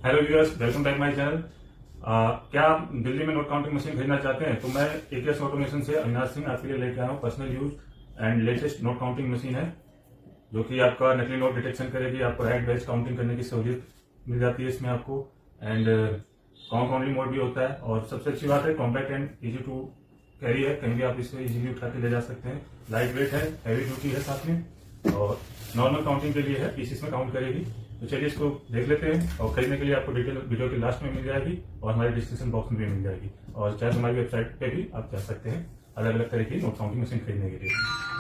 Hello viewers, welcome back my channel. क्या आप दिल्ली में नोट काउंटिंग मशीन खरीदना चाहते हैं? तो मैं एकेएस ऑटोमेशन से अविनाश सिंह आपके लिए लेके आया हूँ। Personal use and latest note counting machine है जो कि आपका नकली नोट डिटेक्शन करेगी। आपको राइट बैच काउंटिंग करने की सहूलियत मिल जाती है इसमें आपको, एंड काउंट ओनली मोड भी होता है। और सबसे अच्छी बात है, compact and easy to carry है, कहीं भी आप इसे इजीली उठा के ले जा सकते हैं। लाइट वेट है, हैवी ड्यूटी है साथ में, और नॉर्मल काउंटिंग के लिए है, पीसीस में काउंट करेगी। तो चलिए इसको देख लेते हैं। और खरीदने के लिए आपको डिटेल वीडियो के लास्ट में मिल जाएगी और हमारे डिस्क्रिप्शन बॉक्स में भी मिल जाएगी। और चाहे हमारी वेबसाइट पे भी आप जा सकते हैं अलग अलग तरह की नोट काउंटिंग मशीन खरीदने के लिए।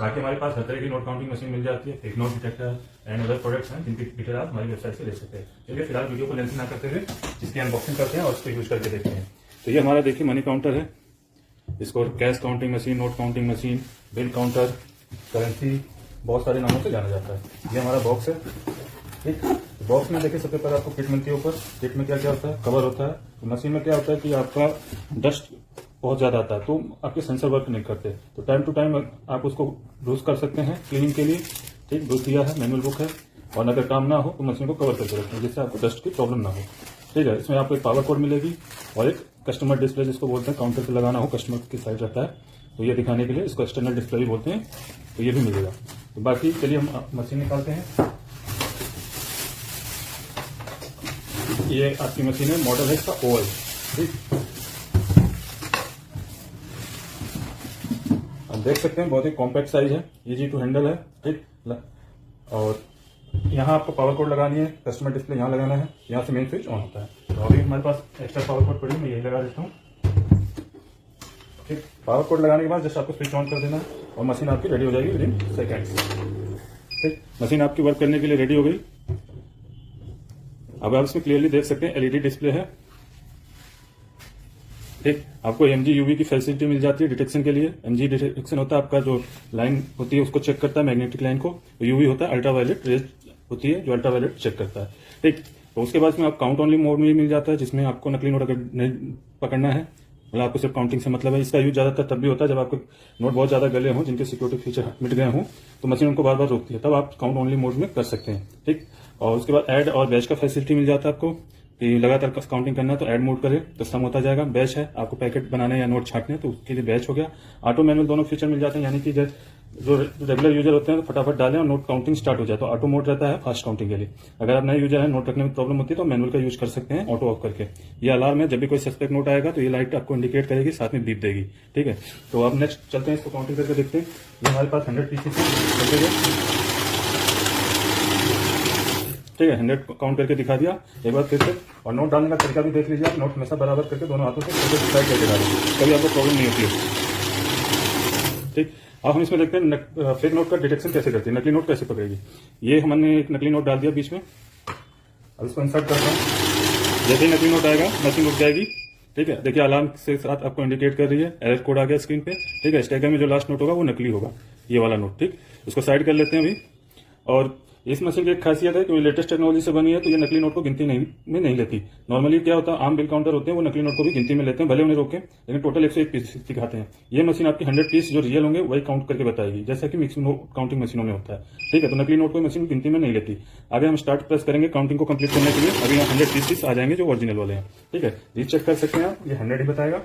बाकी हमारे पास हर तरह की नोट काउंटिंग मशीन मिल जाती है, fake note detector and other products हैं जिनकी डिटेल आप हमारी वेबसाइट से ले सकते हैं। चलिए फिलहाल वीडियो को लेंथ ना करते हुए इसकी अनबॉक्सिंग करते हैं और इसको यूज करके देखते हैं। तो ये हमारा देखिए मनी काउंटर है। इसको cash counting machine, note counting machine, bill counter, currency, बहुत सारे नामों से जाना जाता है। ये हमारा बॉक्स है। ठीक, बॉक्स में देखिए सबसे पहले आपको किट मिलती है ऊपर। किट में क्या क्या होता है, कवर होता है। तो मशीन में क्या होता है कि आपका डस्ट बहुत ज्यादा आता है तो आपके सेंसर वर्क नहीं करते, तो टाइम टू टाइम आप उसको यूज कर सकते हैं क्लीनिंग के लिए। ठीक, बुक दिया है, मैनुअल बुक है, और अगर काम ना हो तो मशीन को कवर करके रखें जिससे आपको डस्ट की प्रॉब्लम ना हो। ठीक है, इसमें आपको एक पावर कोड मिलेगी और एक कस्टमर डिस्प्ले जिसको बोलते हैं, काउंटर पे लगाना हो कस्टमर की साइड रहता है तो ये दिखाने के लिए इसको एक्सटर्नल डिस्प्ले भी बोलते हैं, तो ये भी मिलेगा। तो बाकी चलिए हम मशीन निकालते हैं। ये आपकी मशीन है, मॉडल है इसका ओएल। ठीक, आप देख सकते हैं बहुत ही कॉम्पैक्ट साइज है, इजी टू हैंडल है। ठीक, और यहाँ आपको पावर कोड लगानी है, कस्टमर डिस्प्ले यहाँ लगाना है, यहाँ से मेन स्विच ऑन होता है। तो अभी हमारे पास एक्स्ट्रा पावर कोड पड़ी, मैं यही लगा देता हूँ। ठीक, पावर कोड लगाने के बाद जस्ट आपको स्विच ऑन कर देना और मशीन आपकी रेडी हो जाएगी विदिन सेकेंड्स। ठीक, मशीन आपकी वर्क करने के लिए रेडी हो गई। अब आप इसमें क्लियरली देख सकते हैं एलईडी डिस्प्ले है। ठीक, आपको एमजी यूवी की फैसिलिटी मिल जाती है डिटेक्शन के लिए। एमजी डिटेक्शन होता है आपका जो लाइन होती है उसको चेक करता है, मैग्नेटिक लाइन को। यूवी होता है अल्ट्रावायलेट रेज होती है जो अल्ट्रावायलेट चेक करता है। ठीक, तो उसके बाद में आप काउंट ओनली मोड में मिल जाता है जिसमें आपको नकली नोट अगर नहीं पकड़ना है, मतलब आपको सिर्फ काउंटिंग से मतलब है। इसका यूज ज्यादातर तब भी होता है जब आपके नोट बहुत ज्यादा गले हों, जिनके सिक्योरिटी फीचर मिट गए हों, तो मशीन उनको बार बार रोकती है, तब आप काउंट ओनली मोड में कर सकते हैं। ठीक, और उसके बाद ऐड और बैच का फैसिलिटी मिल जाता है आपको कि लगातार काउंटिंग करना है तो ऐड मोड करें तो सम होता जाएगा। बैच है, आपको पैकेट बनाने या नोट छांटने तो उसके लिए बैच हो गया। ऑटो मैनुअल दोनों फीचर मिल जाते हैं, यानी कि जो रेगुलर यूजर होते हैं तो फटाफट डालें और नोट काउंटिंग स्टार्ट हो जाए। तो ऑटो मोड रहता है फास्ट काउंटिंग के लिए। अगर आप नए यूजर है, नोट रखने में प्रॉब्लम होती है तो मैनुअल का यूज कर सकते हैं ऑटो ऑफ करके। ये अलार्म है, जब भी कोई सस्पेक्ट नोट आएगा तो ये लाइट आपको इंडिकेट करेगी, साथ में बीप देगी। ठीक है, तो अब नेक्स्ट चलते हैं, इसको काउंटिंग करके देखते हैं। ये हमारे पास 100 पीसेस है। ठीक है, 100 काउंट करके दिखा दिया एक बार फिर से। और नोट डालने का तरीका भी देख लीजिए आप। नोट हमेशा बराबर करके दोनों हाथों से डिसाइड करके डालें, कभी आपको प्रॉब्लम नहीं होती है। ठीक, अब हम इसमें देखते हैं फेक नोट का डिटेक्शन कैसे करती है, नकली नोट कैसे पकड़ेगी। ये हमने एक नकली नोट डाल दिया बीच में, अब इसको इंसर्ट करता हूँ। जैसे ही नकली नोट आएगा मशीन रुक जाएगी। ठीक है, देखिए अलार्म के साथ आपको इंडिकेट कर रही है, एरर कोड आ गया स्क्रीन पे। ठीक है, स्टैगर में जो लास्ट नोट होगा वो नकली होगा, ये वाला नोट। ठीक, इसको साइड कर लेते हैं अभी। और इस मशीन की एक खासियत है कि लेटेस्ट टेक्नोलॉजी से बनी है तो ये नकली नोट को गिनती में नहीं लेती। नॉर्मली क्या होता है, आम बिल काउंटर होते हैं वो नकली नोट को भी गिनती में लेते हैं, भले उन्हें रोके, लेकिन टोटल 101 पीस दिखाते हैं। ये मशीन आपकी 100 पीस जो रियल होंगे वही काउंट करके बताएगी, जैसा कि मिक्सिंग काउंटिंग मशीनों में होता है। ठीक है, तो नकली नोट को मशीन गिनती में नहीं लेती। आगे हम स्टार्ट प्रेस करेंगे काउंटिंग को कंप्लीट करने के लिए। अभी यहाँ 100 पीस आ जाएंगे जो ओरिजिनल वाले हैं। ठीक है, ये चेक कर सकते हैं आप, ये 100 ही बताएगा।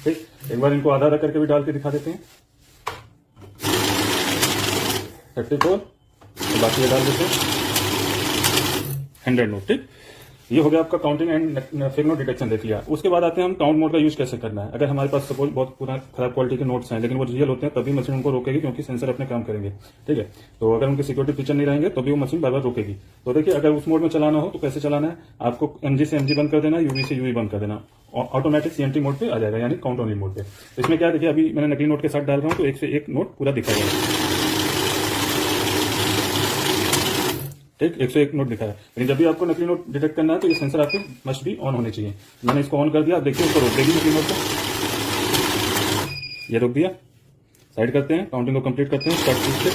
ठीक, एक बार इनको आधा आधा करके भी डाल के दिखा देते हैं। 34, तो बाकी ये डाल देते हैं 100 नोट। ठीक, ये हो गया आपका counting and fake note detection देख लिया। उसके बाद आते हैं हम काउंट मोड का यूज कैसे करना है। अगर हमारे पास सपोज बहुत पुराना खराब क्वालिटी के नोट्स हैं लेकिन वो रियल होते हैं, तभी मशीन उनको रोकेगी क्योंकि सेंसर अपने काम करेंगे। ठीक है, तो अगर उनके सिक्योरिटी फीचर नहीं रहेंगे तो भी वो मशीन बार बार रोकेगी। तो देखिए, अगर उस मोड में चलाना हो तो कैसे चलाना है, आपको एमजी से एमजी बंद कर देना, यूवी से यूवी बंद कर देना, ऑटोमेटिक सीएनटी मोड पे आ जाएगा, यानी काउंट ओनली मोड पे। तो इसमें क्या देखिए, अभी मैंने नकली नोट के साथ डाल रहा हूँ तो एक से एक नोट पूरा दिखाएगा। ठीक, 101 नोट दिखा है, लेकिन जब भी आपको नकली नोट डिटेक्ट करना है तो ये सेंसर आपके मस्ट भी ऑन होने चाहिए। मैंने इसको ऑन कर दिया, आप देखिए उसको रोक देगी नकली नोट को। ये रोक दिया, साइड करते हैं, काउंटिंग को कंप्लीट करते हैं, स्टार्ट से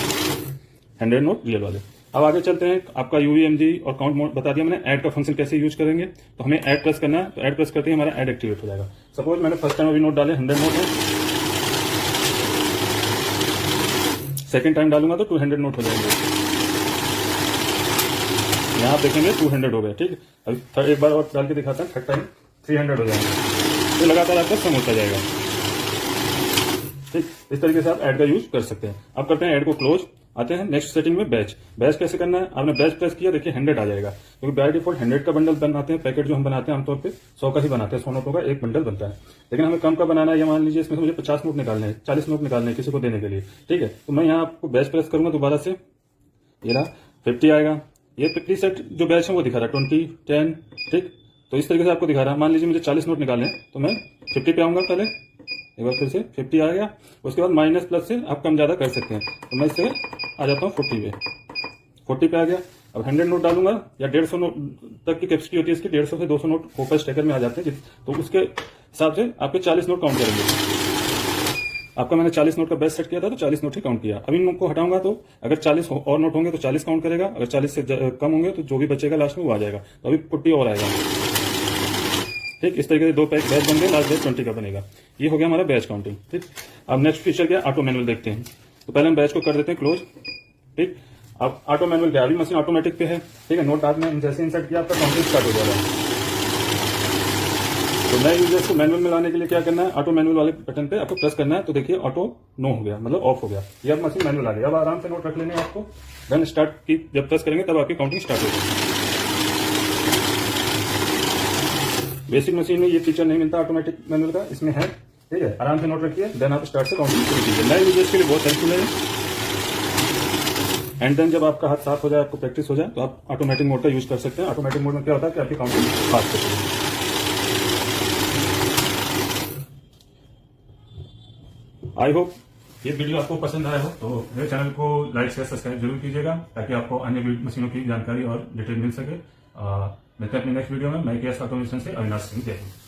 100 नोट रियल वाले। अब आगे चलते हैं, आपका यूवीएमजी और काउंट मोड बता दिया मैंने। ऐड का फंक्शन कैसे यूज करेंगे, तो हमें ऐड प्रेस करना है, तो ऐड प्रेस करते ही हमारा ऐड एक्टिवेट हो जाएगा। सपोज मैंने फर्स्ट टाइम अभी नोट डाले 100 नोट है, सेकेंड टाइम डालूंगा तो 200 नोट हो जाएंगे। यहाँ आप देखेंगे 200 हो गया। ठीक है, अभी एक बार और डाल के दिखाता हूँ, थर्ड टाइम 300 हो जाएंगे। तो लगातार आपका कम होता जाएगा। ठीक, इस तरीके से आप ऐड का यूज कर सकते हैं। अब करते हैं ऐड को क्लोज। आते हैं नेक्स्ट सेटिंग में बैच। बैच कैसे करना है, आपने बैच प्रेस किया, देखिए 100 आ जाएगा, क्योंकि बाय डिफॉल्ट 100 का बंडल बनाते हैं। पैकेट जो हम बनाते हैं आमतौर पे 100 का ही बनाते हैं, 100 नोटों का एक बंडल बनता है। लेकिन हमें कम का बनाना है, या मान लीजिए इसमें से मुझे 50 नोट निकालने हैं, 40 नोट निकालने हैं किसी को देने के लिए। ठीक है, तो मैं यहाँ आपको बैच प्रेस करूंगा दोबारा से, ये रहा 50 आएगा। ये पिछली सेट जो बैच है वो दिखा रहा है 20, 10। ठीक, तो इस तरीके से आपको दिखा रहा है। मान लीजिए मुझे 40 नोट निकालने हैं, तो मैं 50 पे आऊंगा, पहले एक बार फिर से 50 आ गया। उसके बाद माइनस प्लस से आप कम ज्यादा कर सकते हैं। तो मैं इससे आ जाता हूँ 40 पे आ गया। अब 100 नोट डालूंगा, या 150 नोट तक की कैपेसिटी होती है इसकी, 150 से 200 नोट फोकस स्टेकर में आ जाते हैं। तो उसके हिसाब से आपके 40 नोट काउंट करेंगे। आपका मैंने 40 नोट का बेस्ट सेट किया था, तो 40 नोट ही काउंट किया। अब इन नोट को हटाऊंगा, तो अगर 40 और नोट होंगे तो 40 काउंट करेगा, अगर 40 से कम होंगे तो जो भी बचेगा लास्ट में वो आ जाएगा। तो अभी 40 और आएगा। ठीक, इस तरीके से 2 पैक बैच बन गए, लास्ट बैच 20 का बनेगा। ये हो गया हमारा बैच काउंटिंग। ठीक, अब नेक्स्ट फीचर क्या है, ऑटो मैनुअल देखते हैं। तो पहले हम बैच को कर देते हैं क्लोज। ठीक, अब ऑटो मैनुअल क्या है, अभी मशीन ऑटोमेटिक पे है। ठीक है, नोट आपने जैसे इंसर्ट किया आपका काउंटिंग स्टार्ट हो जाएगा। तो नए यूजर्स को मैनुअल में लाने के लिए क्या करना है, ऑटो मैनुअल वाले बटन पे आपको प्रेस करना है। तो देखिए ऑटो नो हो गया, मतलब ऑफ हो गया। ये अब मशीन मैनुअल आ गई। अब आराम से नोट रख लेने हैं आपको। देन स्टार्ट की जब प्रेस करेंगे तब आपकी काउंटिंग स्टार्ट होगी। बेसिक मशीन में ये फीचर नहीं मिलता ऑटोमेटिक मैनुअल का, इसमें है। ठीक है, आराम से नोट रखिए, देन आप स्टार्ट से काउंटिंग शुरू कीजिए। नए यूजर्स के लिए बहुत हेल्पफुल है। एंड देन जब आपका हाथ साफ हो जाए, आपको प्रैक्टिस हो जाए, तो आप ऑटोमेटिक मोड का यूज कर सकते हैं। ऑटोमेटिक मोड में क्या होता है कि आपकी काउंटिंग फास्ट होती है। आई होप ये वीडियो आपको पसंद आया हो, तो मेरे चैनल को लाइक शेयर सब्सक्राइब जरूर कीजिएगा, ताकि आपको अन्य मशीनों की जानकारी और डिटेल मिल सके। मिलते हैं अपनी नेक्स्ट वीडियो में। मैं केएस ऑटोमेशन से अविनाश सिंह। जय हिंद।